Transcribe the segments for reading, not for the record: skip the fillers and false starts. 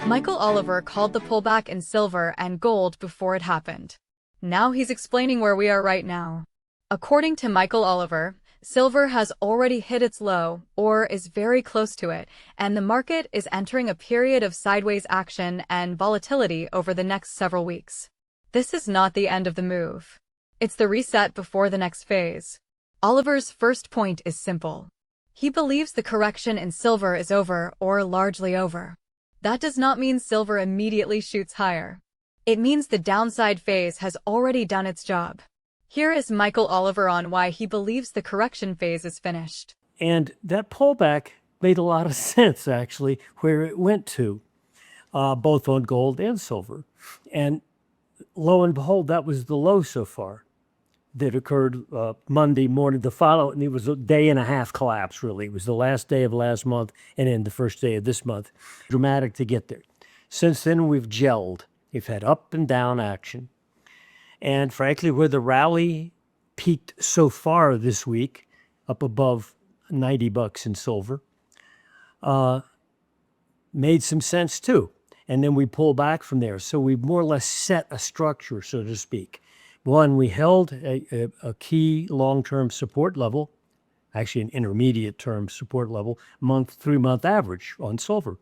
Michael Oliver called the pullback in silver and gold before it happened. Now he's explaining where we are right now. According to Michael Oliver, silver has already hit its low, or is very close to it, and the market is entering a period of sideways action and volatility over the next several weeks. This is not the end of the move. It's the reset before the next phase. Oliver's first point is simple. He believes the correction in silver is over or largely over. That does not mean silver immediately shoots higher. It means the downside phase has already done its job. Here is Michael Oliver on why he believes the correction phase is finished. And that pullback made a lot of sense, actually, where it went to, both on gold and silver. And lo and behold, that was the low so far that occurred Monday morning. The following, it was a day and a half collapse, really. It was the last day of last month and then the first day of this month. Dramatic to get there. Since then, we've gelled. We've had up and down action. And frankly, where the rally peaked so far this week, up above $90 in silver, made some sense too. And then we pull back from there. So we more or less set a structure, so to speak. One, we held a key long-term support level, actually an intermediate-term support level, 3-month average on silver,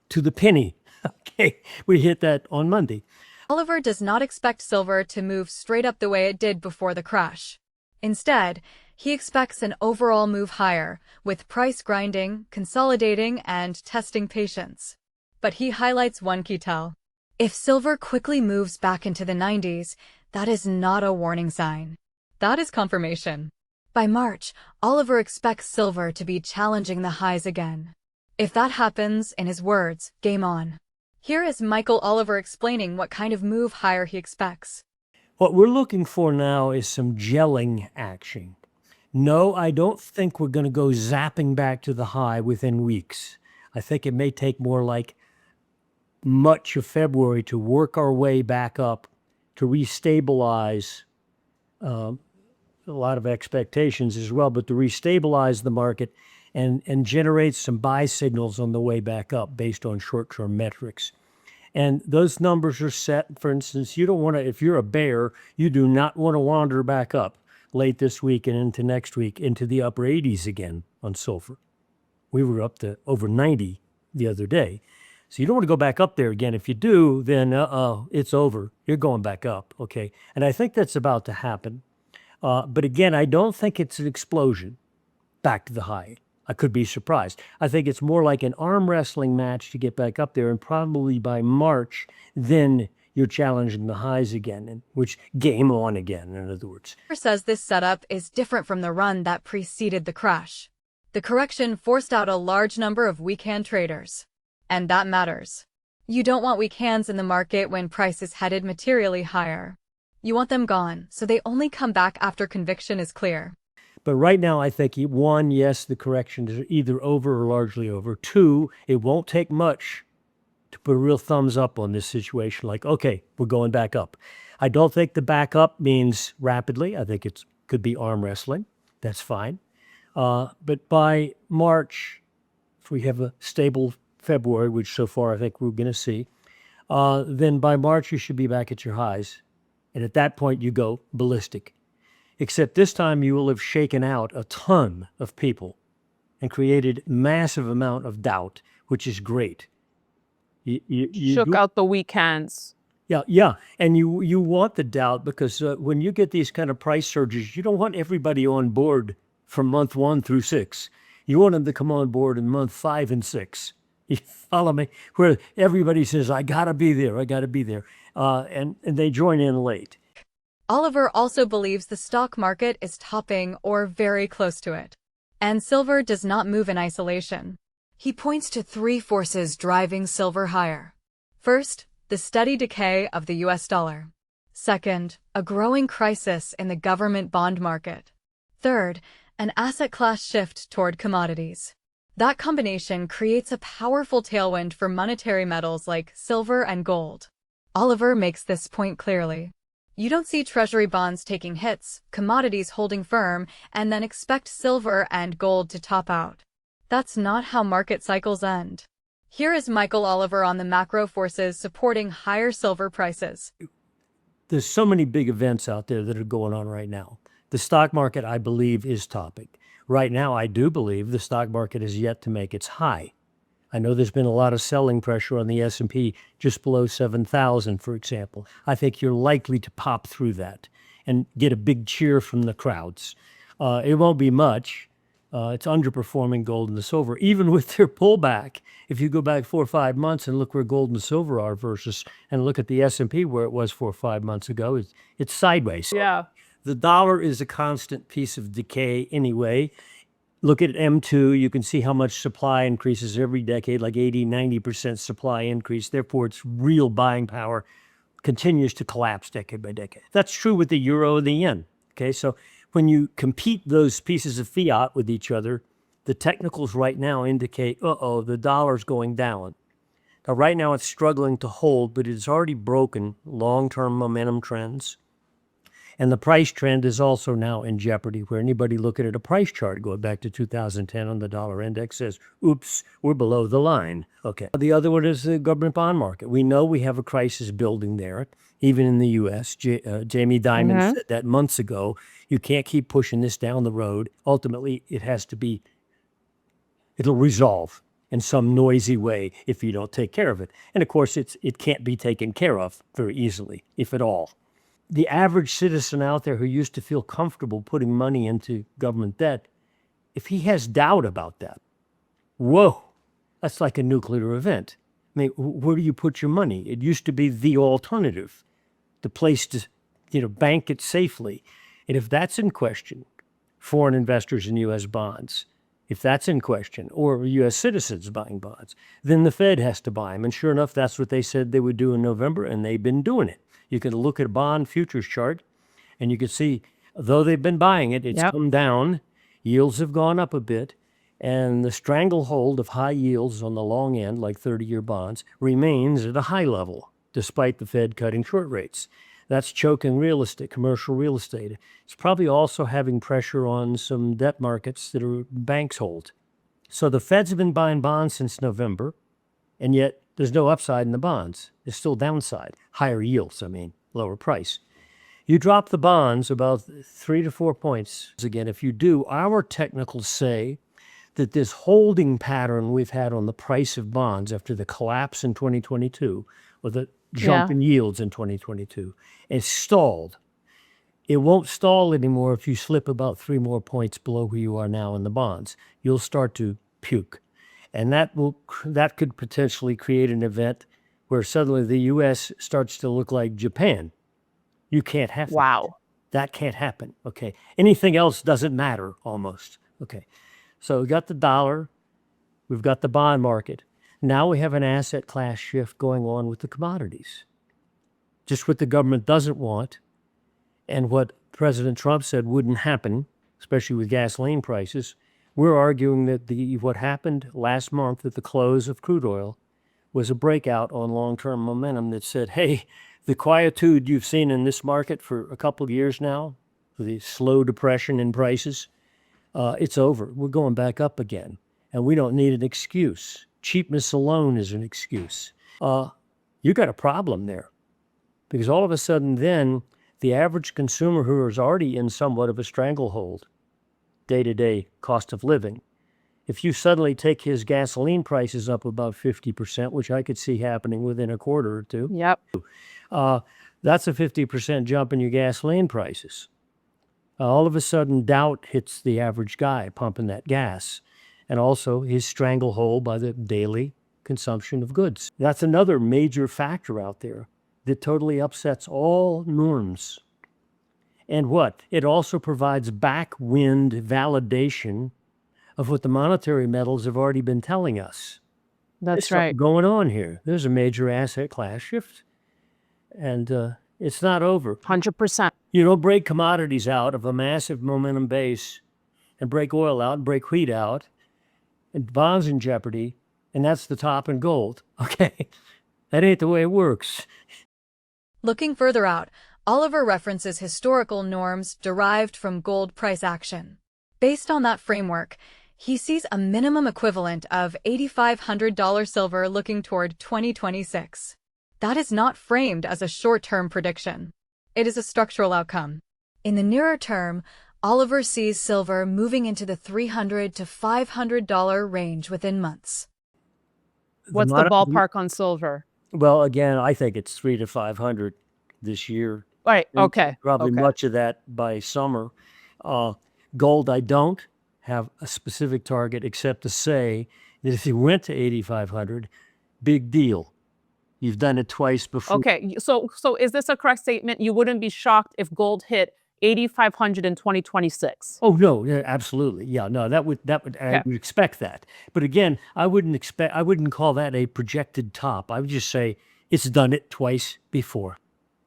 to the penny. Okay, we hit that on Monday. Oliver does not expect silver to move straight up the way it did before the crash. Instead, he expects an overall move higher, with price grinding, consolidating, and testing patience. But he highlights one key tell. If silver quickly moves back into the 90s, that is not a warning sign. That is confirmation. By March, Oliver expects silver to be challenging the highs again. If that happens, in his words, game on. Here is Michael Oliver explaining what kind of move higher he expects. What we're looking for now is some gelling action. No, I don't think we're going to go zapping back to the high within weeks. I think it may take more like much of February to work our way back up, to restabilize a lot of expectations as well, but to restabilize the market and generate some buy signals on the way back up based on short-term metrics. And those numbers are set. For instance, you don't want to, if you're a bear, you do not want to wander back up late this week and into next week into the upper 80s again on silver. We were up to over 90 the other day. So you don't want to go back up there again. If you do, then it's over. You're going back up, okay? And I think that's about to happen. But again, I don't think it's an explosion back to the high. I could be surprised. I think it's more like an arm wrestling match to get back up there, and probably by March, then you're challenging the highs again, and which game on again, in other words. Oliver says this setup is different from the run that preceded the crash. The correction forced out a large number of weak hand traders. And that matters. You don't want weak hands in the market when price is headed materially higher. You want them gone, so they only come back after conviction is clear. But right now, I think, one, yes, the correction is either over or largely over. Two, it won't take much to put a real thumbs up on this situation, like, okay, we're going back up. I don't think the back up means rapidly. I think it could be arm wrestling. That's fine. But by March, if we have a stable February, which so far I think we're going to see, then by March you should be back at your highs. And at that point you go ballistic. Except this time you will have shaken out a ton of people and created massive amount of doubt, which is great. You shook out the weak hands. Yeah. And you want the doubt because when you get these kind of price surges, you don't want everybody on board from month 1 through 6. You want them to come on board in month 5 and 6. You follow me? Where everybody says, I got to be there, I got to be there. And they join in late. Oliver also believes the stock market is topping or very close to it. And silver does not move in isolation. He points to 3 forces driving silver higher. First, the steady decay of the US dollar. Second, a growing crisis in the government bond market. Third, an asset class shift toward commodities. That combination creates a powerful tailwind for monetary metals like silver and gold. Oliver makes this point clearly. You don't see Treasury bonds taking hits, commodities holding firm, and then expect silver and gold to top out. That's not how market cycles end. Here is Michael Oliver on the macro forces supporting higher silver prices. There's so many big events out there that are going on right now. The stock market, I believe, is topic. Right now, I do believe the stock market is yet to make its high. I know there's been a lot of selling pressure on the S&P just below 7,000, for example. I think you're likely to pop through that and get a big cheer from the crowds. It won't be much. It's underperforming gold and the silver, even with their pullback. If you go back 4 or 5 months and look where gold and silver are versus, and look at the S&P where it was 4 or 5 months ago, it's sideways. Yeah. The dollar is a constant piece of decay anyway. Look at M2, you can see how much supply increases every decade, like 80, 90% supply increase. Therefore, its real buying power continues to collapse decade by decade. That's true with the euro and the yen. Okay, so when you compete those pieces of fiat with each other, the technicals right now indicate, the dollar's going down. Now, right now it's struggling to hold, but it's already broken long-term momentum trends. And the price trend is also now in jeopardy, where anybody looking at a price chart going back to 2010 on the dollar index says, oops, we're below the line. Okay. The other one is the government bond market. We know we have a crisis building there, even in the U.S. Jamie Dimon said that months ago. You can't keep pushing this down the road. Ultimately, it'll resolve in some noisy way if you don't take care of it. And of course, it can't be taken care of very easily, if at all. The average citizen out there who used to feel comfortable putting money into government debt, if he has doubt about that, whoa, that's like a nuclear event. I mean, where do you put your money? It used to be the alternative, the place to, bank it safely. And if that's in question, foreign investors in U.S. bonds, if that's in question, or U.S. citizens buying bonds, then the Fed has to buy them. And sure enough, that's what they said they would do in November, and they've been doing it. You can look at a bond futures chart, and you can see, though they've been buying it, it's come down. Yields have gone up a bit, and the stranglehold of high yields on the long end, like 30-year bonds, remains at a high level, despite the Fed cutting short rates. That's choking real estate, commercial real estate. It's probably also having pressure on some debt markets that banks hold. So the Feds have been buying bonds since November, and yet there's no upside in the bonds. There's still downside. Higher yields, lower price. You drop the bonds about 3 to 4 points. Again, if you do, our technicals say that this holding pattern we've had on the price of bonds after the collapse in 2022, or the jump in yields in 2022, is stalled. It won't stall anymore if you slip about 3 more points below where you are now in the bonds. You'll start to puke. And that could potentially create an event where suddenly the U.S. starts to look like Japan. You can't have that. Wow. That can't happen. Okay. Anything else doesn't matter almost. Okay. So we got the dollar. We've got the bond market. Now we have an asset class shift going on with the commodities. Just what the government doesn't want and what President Trump said wouldn't happen, especially with gasoline prices. We're arguing that what happened last month at the close of crude oil was a breakout on long-term momentum that said, hey, the quietude you've seen in this market for a couple of years now, the slow depression in prices, it's over. We're going back up again, and we don't need an excuse. Cheapness alone is an excuse. You got a problem there, because all of a sudden then the average consumer who is already in somewhat of a stranglehold, day-to-day cost of living, if you suddenly take his gasoline prices up about 50%, which I could see happening within a quarter or two, that's a 50% jump in your gasoline prices. All of a sudden, doubt hits the average guy pumping that gas, and also his stranglehold by the daily consumption of goods. That's another major factor out there that totally upsets all norms. And it also provides backwind validation of what the monetary metals have already been telling us. That's There's right. something going on here. There's a major asset class shift, and it's not over. 100%. You don't break commodities out of a massive momentum base and break oil out and break wheat out and bonds in jeopardy, and that's the top in gold. Okay, that ain't the way it works. Looking further out, Oliver references historical norms derived from gold price action. Based on that framework, He sees a minimum equivalent of $8,500 silver looking toward 2026. That is not framed as a short-term prediction. It is a structural outcome. In the nearer term, Oliver sees silver moving into the $300 to $500 range within months. What's the ballpark on silver? Well, again, I think it's 300 to 500 this year. Right. And Okay. probably okay. much of that by summer. Gold, I don't have a specific target except to say that if you went to 8,500, big deal. You've done it twice before. Okay. So is this a correct statement? You wouldn't be shocked if gold hit 8,500 in 2026. Oh no, yeah, absolutely, yeah, no, that would I would expect that. But again, I wouldn't call that a projected top. I would just say it's done it twice before.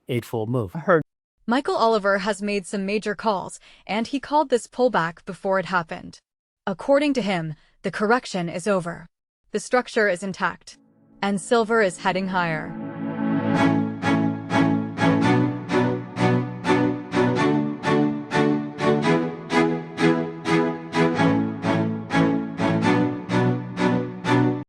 Eightfold move. I heard. Michael Oliver has made some major calls, and he called this pullback before it happened. According to him, the correction is over. The structure is intact, and silver is heading higher.